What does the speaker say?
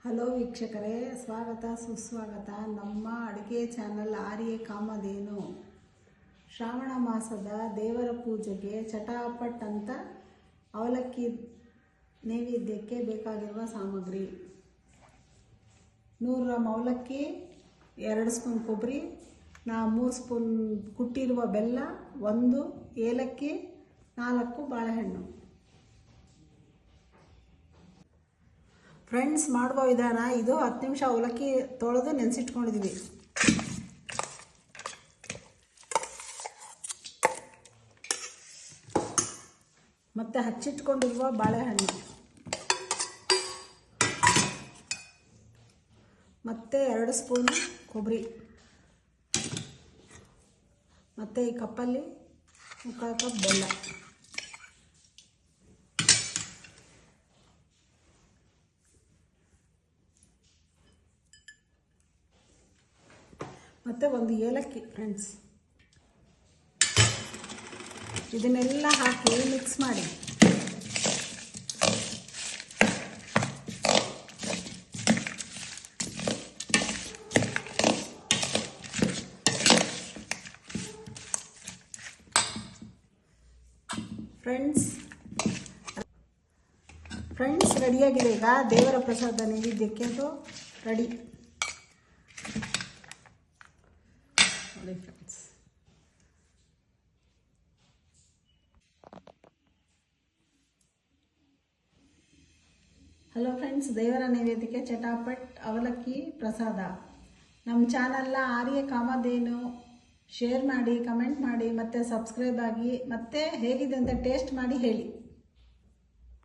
Hello ವೀಕ್ಷಕರೇ, ಸ್ವಾಗತ ಸುಸ್ವಾಗತ ನಮ್ಮ ಅಡುಗೆ ಚಾನಲ್ ಆರ್ಯ ಕಾಮಧೇನು. ಶ್ರಾವಣ ಮಾಸದ ದೇವರ ಪೂಜೆಗೆ ಚಟಾಪಟ್ ಅಂತ ಅವಲಕ್ಕಿ ನೈವೇದ್ಯಕ್ಕೆ ಬೇಕಾಗಿರುವ ಸಾಮಗ್ರಿ: 100 ಗ್ರಾಮ್ ಅವಲಕ್ಕಿ, 2 ಸ್ಪೂನ್ ಕೊಬ್ಬರಿ, 3 ಸ್ಪೂನ್ ಕುಟ್ಟಿರುವ ಬೆಲ್ಲ, 1 ಏಲಕ್ಕಿ, 4 ಬಾಳೆಹಣ್ಣು. ಫ್ರೆಂಡ್ಸ್, ಮಾಡುವ ವಿಧಾನ ಇದು. 10 ನಿಮಿಷ ಅವಲಕ್ಕಿ ತೊಳೆದು ನೆನೆಸಿಟ್ಕೊಂಡಿದ್ದೀವಿ. ಮತ್ತು ಹಚ್ಚಿಟ್ಕೊಂಡಿರುವ ಬಾಳೆಹಣ್ಣು, ಮತ್ತು 2 ಸ್ಪೂನ್ ಕೊಬ್ಬರಿ, ಮತ್ತು ಈ ಕಪ್ಪಲ್ಲಿ 1/4 ಕಪ್ ಬೆಲ್ಲ, ಮತ್ತು 1 ಏಲಕ್ಕಿ. ಫ್ರೆಂಡ್ಸ್, ಇದನ್ನೆಲ್ಲ ಹಾಕಿ ಮಿಕ್ಸ್ ಮಾಡಿ. ಫ್ರೆಂಡ್ಸ್ ರೆಡಿಯಾಗಿದೆ. ಈಗ ದೇವರ ಪ್ರಸಾದ ನೈವೇದ್ಯಕ್ಕೆ ಅದು ರೆಡಿ. ನೋಡಿ ಫ್ರೆಂಡ್ಸ್, ಹಲೋ ಫ್ರೆಂಡ್ಸ್, ದೇವರ ನೈವೇದ್ಯಕ್ಕೆ ಚಟಾಪಟ್ ಅವಲಕ್ಕಿ ಪ್ರಸಾದ. ನಮ್ಮ ಚಾನಲ್ನ ಆರ್ಯ ಕಾಮಧೇನು ಶೇರ್ ಮಾಡಿ, ಕಮೆಂಟ್ ಮಾಡಿ, ಮತ್ತು ಸಬ್ಸ್ಕ್ರೈಬ್ ಆಗಿ, ಮತ್ತು ಹೇಗಿದೆ ಅಂತ ಟೇಸ್ಟ್ ಮಾಡಿ ಹೇಳಿ.